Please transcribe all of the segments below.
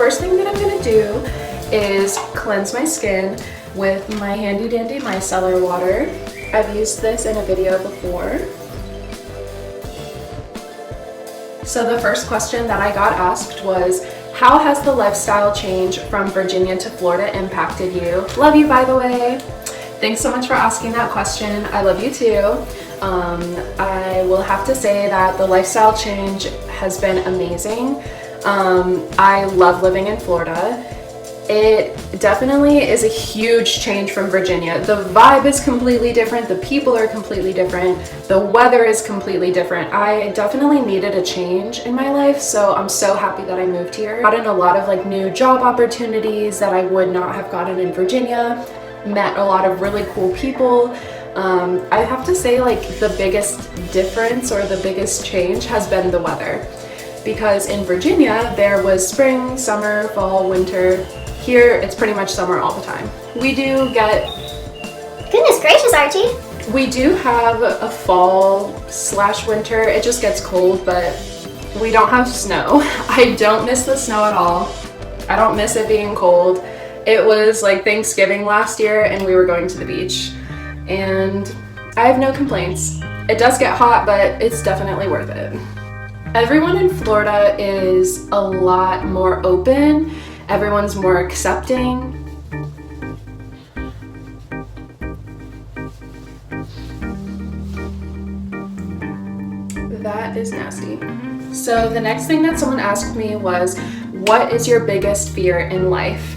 first thing that I'm gonna do is cleanse my skin with my handy dandy micellar water. I've used this in a video before. So the first question that I got asked was, how has the lifestyle change from Virginia to Florida impacted you? Love you, by the way. Thanks so much for asking that question. I love you too. I will have to say that the lifestyle change has been amazing. I love living in Florida. It definitely is a huge change from Virginia. The vibe is completely different. The people are completely different. The weather is completely different. I definitely needed a change in my life, so I'm so happy that I moved here. Gotten a lot of like new job opportunities that I would not have gotten in Virginia. Met a lot of really cool people. I have to say, like, the biggest difference or the biggest change has been the weather. Because in Virginia, there was spring, summer, fall, winter. Here, it's pretty much summer all the time. We do get... Goodness gracious, Archie! We do have a fall/winter. It just gets cold, but we don't have snow. I don't miss the snow at all. I don't miss it being cold. It was like Thanksgiving last year and we were going to the beach. And I have no complaints. It does get hot, but it's definitely worth it. Everyone in Florida is a lot more open. Everyone's more accepting. That is nasty. So the next thing that someone asked me was, what is your biggest fear in life?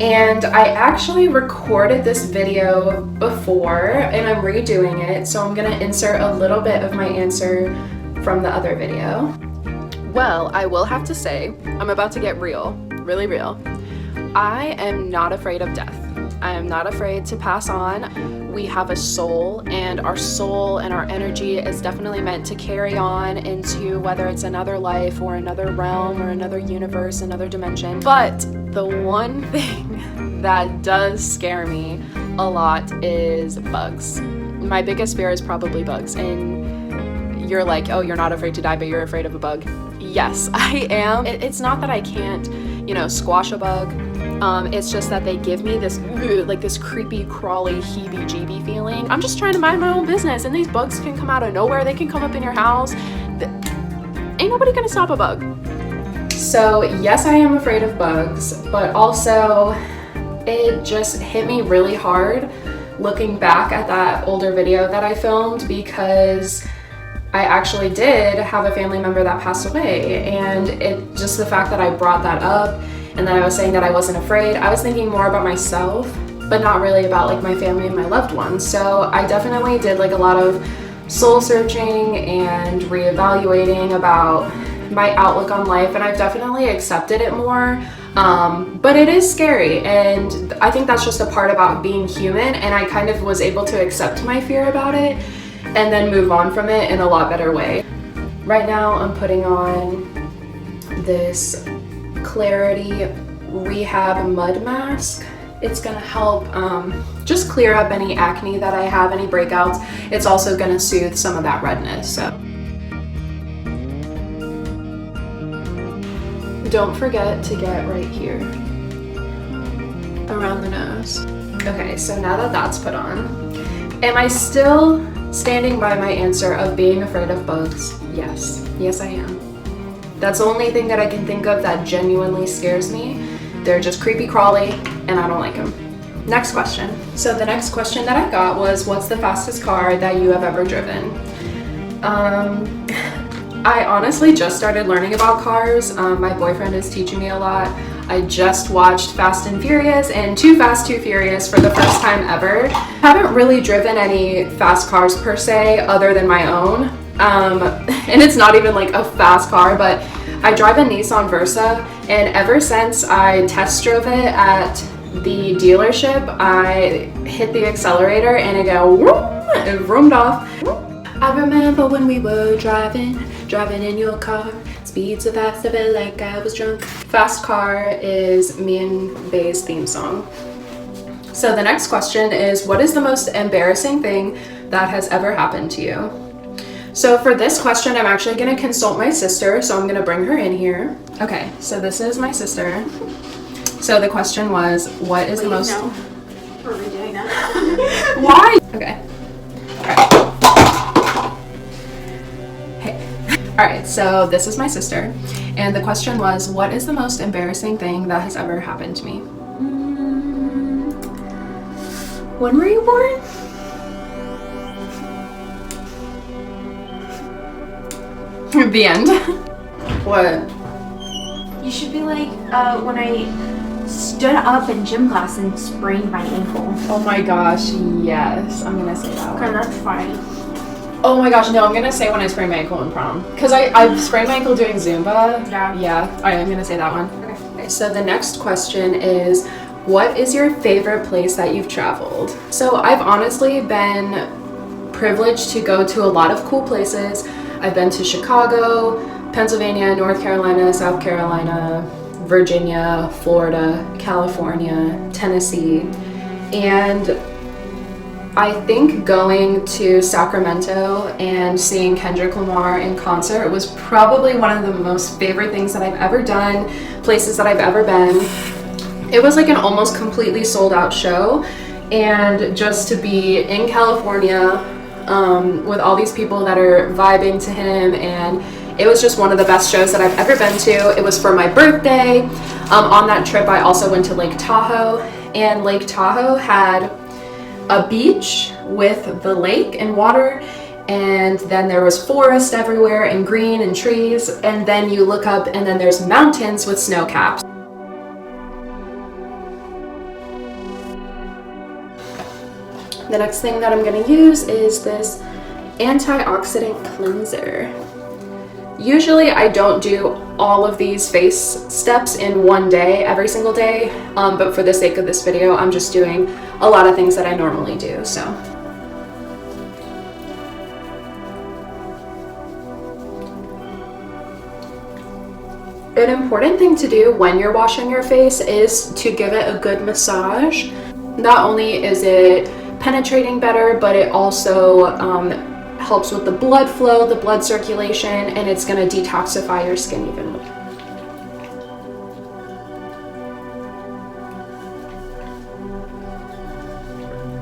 And I actually recorded this video before and I'm redoing it, so I'm gonna insert a little bit of my answer from the other video. Well, I will have to say, I'm about to get real, really real. I am not afraid of death. I am not afraid to pass on. We have a soul, and our soul and our energy is definitely meant to carry on into whether it's another life or another realm or another universe, another dimension. But the one thing that does scare me a lot is bugs. My biggest fear is probably bugs. And you're like, oh, you're not afraid to die, but you're afraid of a bug. Yes, I am. It's not that I can't, squash a bug. It's just that they give me this, like this creepy, crawly, heebie-jeebie feeling. I'm just trying to mind my own business, and these bugs can come out of nowhere. They can come up in your house. Ain't nobody gonna stop a bug. So yes, I am afraid of bugs, but also it just hit me really hard looking back at that older video that I filmed, because I actually did have a family member that passed away, and it just the fact that I brought that up and that I was saying that I wasn't afraid, I was thinking more about myself, but not really about like my family and my loved ones. So I definitely did like a lot of soul searching and reevaluating about my outlook on life, and I've definitely accepted it more. But it is scary, and I think that's just a part about being human, and I kind of was able to accept my fear about it and then move on from it in a lot better way. Right now I'm putting on this Clarity Rehab Mud Mask. It's gonna help just clear up any acne that I have, any breakouts. It's also gonna soothe some of that redness. So don't forget to get right here around the nose. Okay, so now that that's put on, am I still standing by my answer of being afraid of bugs? Yes I am. That's the only thing that I can think of that genuinely scares me. They're just creepy crawly and I don't like them. Next question. So the next question that I got was, what's the fastest car that you have ever driven? I honestly just started learning about cars. My boyfriend is teaching me a lot. I just watched Fast and Furious and Too Fast, Too Furious for the first time ever. Haven't really driven any fast cars per se other than my own. And it's not even like a fast car, but I drive a Nissan Versa, and ever since I test drove it at the dealership, I hit the accelerator and it go whoop, it roomed off. I remember when we were driving in your car, speed so fast I felt like I was drunk. Fast Car is me and Bay's theme song. So the next question is, what is the most embarrassing thing that has ever happened to you? So for this question, I'm actually going to consult my sister, so I'm going to bring her in here. Okay, so this is my sister. So the question was, what is the most... No. We're redoing that. Why? Okay. Alright. Hey. Alright, so this is my sister. And the question was, what is the most embarrassing thing that has ever happened to me? When were you born? The end. What? You should be like when I stood up in gym class and sprained my ankle. Oh my gosh, yes. I'm gonna say that one. Okay, that's fine. Oh my gosh, no, I'm gonna say when I sprained my ankle in prom. Because I sprained my ankle doing Zumba. Yeah. Alright, I'm gonna say that one. Okay, so the next question is, what is your favorite place that you've traveled? So I've honestly been privileged to go to a lot of cool places. I've been to Chicago, Pennsylvania, North Carolina, South Carolina, Virginia, Florida, California, Tennessee, and I think going to Sacramento and seeing Kendrick Lamar in concert was probably one of the most favorite things that I've ever done, places that I've ever been. It was like an almost completely sold out show, and just to be in California with all these people that are vibing to him, and it was just one of the best shows that I've ever been to. It was for my birthday. On that trip I also went to Lake Tahoe, and Lake Tahoe had a beach with the lake and water, and then there was forest everywhere and green and trees, and then you look up and then there's mountains with snow caps. The next thing that I'm going to use is this antioxidant cleanser. Usually I don't do all of these face steps in one day, every single day, but for the sake of this video, I'm just doing a lot of things that I normally do, so. An important thing to do when you're washing your face is to give it a good massage. Not only is it penetrating better, but it also helps with the blood flow, the blood circulation, and it's going to detoxify your skin even more.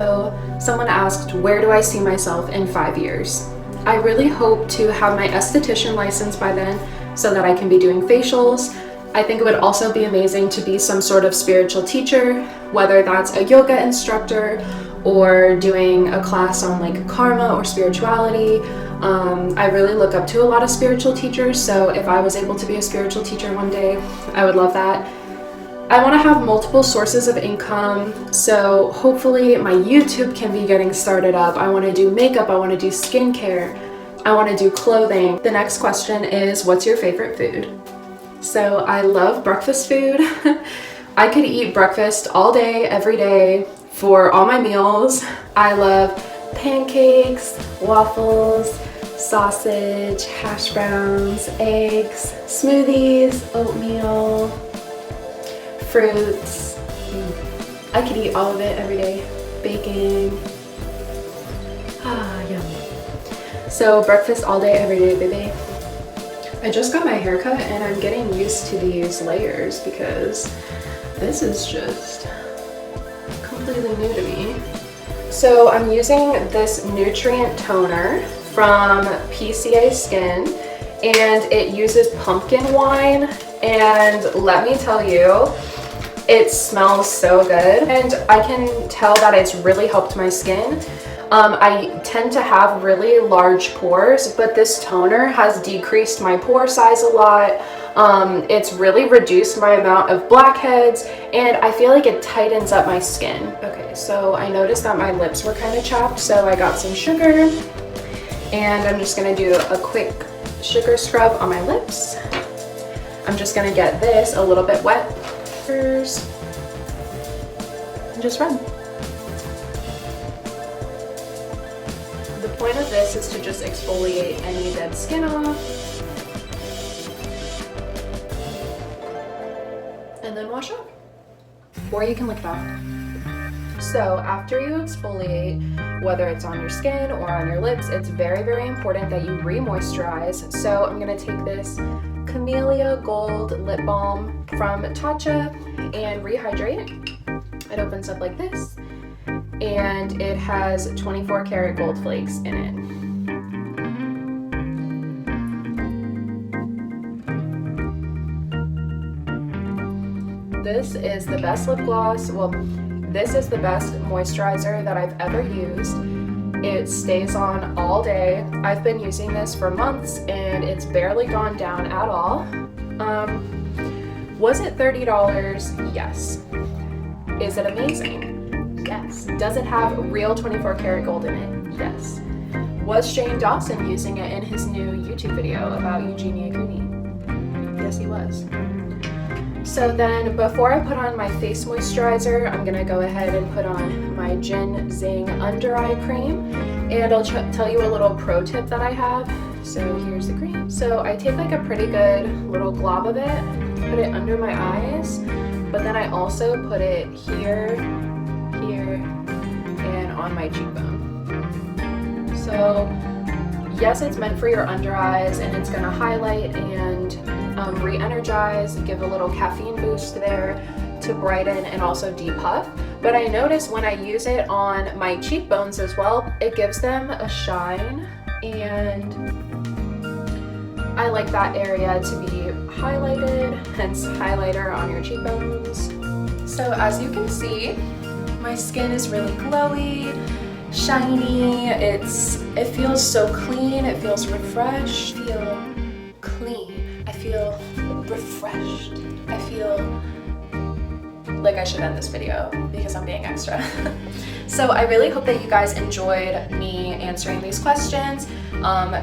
So someone asked, where do I see myself in 5 years? I really hope to have my esthetician license by then so that I can be doing facials. I think it would also be amazing to be some sort of spiritual teacher, whether that's a yoga instructor or doing a class on like karma or spirituality. I really look up to a lot of spiritual teachers, so if I was able to be a spiritual teacher one day, I would love that. I want to have multiple sources of income, so hopefully my YouTube can be getting started up. I want to do makeup, I want to do skincare, I want to do clothing. The next question is, what's your favorite food? So I love breakfast food. I could eat breakfast all day, every day, for all my meals. I love pancakes, waffles, sausage, hash browns, eggs, smoothies, oatmeal, fruits. I could eat all of it every day. Bacon. Ah, yum. So breakfast all day, every day, baby. I just got my haircut and I'm getting used to these layers because this is just completely new to me. So I'm using this nutrient toner from PCA Skin, and it uses pumpkin wine, and let me tell you, it smells so good, and I can tell that it's really helped my skin. I tend to have really large pores, but this toner has decreased my pore size a lot. It's really reduced my amount of blackheads, and I feel like it tightens up my skin. Okay, so I noticed that my lips were kind of chapped, so I got some sugar, and I'm just gonna do a quick sugar scrub on my lips. I'm just gonna get this a little bit wet first, and just rub. The point of this is to just exfoliate any dead skin off. And then wash off. Or you can lick it off. So after you exfoliate, whether it's on your skin or on your lips, it's very, very important that you re-moisturize. So I'm gonna take this Camellia Gold Lip Balm from Tatcha and rehydrate. It opens up like this, and it has 24 karat gold flakes in it. This is the best lip gloss. Well, this is the best moisturizer that I've ever used. It stays on all day. I've been using this for months and it's barely gone down at all. Was it $30? Yes. Is it amazing? Yes. Does it have real 24 karat gold in it? Yes. Was Shane Dawson using it in his new YouTube video about Eugenia Cooney? Yes, he was. So then before I put on my face moisturizer, I'm gonna go ahead and put on my Jin Zing Under Eye Cream. And I'll tell you a little pro tip that I have. So here's the cream. So I take like a pretty good little glob of it, put it under my eyes, but then I also put it here, here, and on my cheekbone. So yes, it's meant for your under eyes and it's gonna highlight and re-energize, give a little caffeine boost there to brighten and also depuff. But I notice when I use it on my cheekbones as well, it gives them a shine, and I like that area to be highlighted, hence highlighter on your cheekbones. So as you can see, my skin is really glowy, shiny, it feels so clean, it feels refreshed, I feel clean, I feel refreshed, I feel like I should end this video because I'm being extra. So I really hope that you guys enjoyed me answering these questions,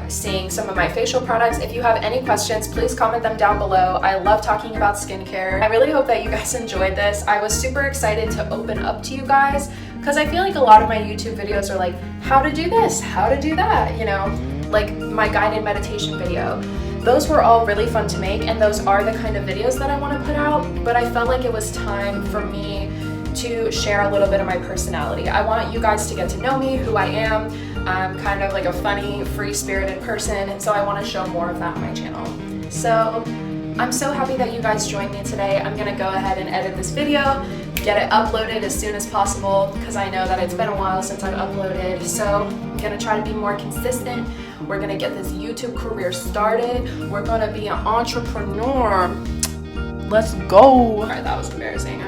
seeing some of my facial products. If you have any questions, please comment them down below. I love talking about skincare. I really hope that you guys enjoyed this. I was super excited to open up to you guys because I feel like a lot of my YouTube videos are like, how to do this, how to do that, you know, like my guided meditation video. Those were all really fun to make, and those are the kind of videos that I want to put out, but I felt like it was time for me to share a little bit of my personality. I want you guys to get to know me, who I am. I'm kind of like a funny, free-spirited person, so I want to show more of that on my channel. So I'm so happy that you guys joined me today. I'm gonna go ahead and edit this video, get it uploaded as soon as possible, because I know that it's been a while since I've uploaded, so I'm gonna try to be more consistent. We're gonna get this YouTube career started. We're gonna be an entrepreneur. Let's go. All right, that was embarrassing.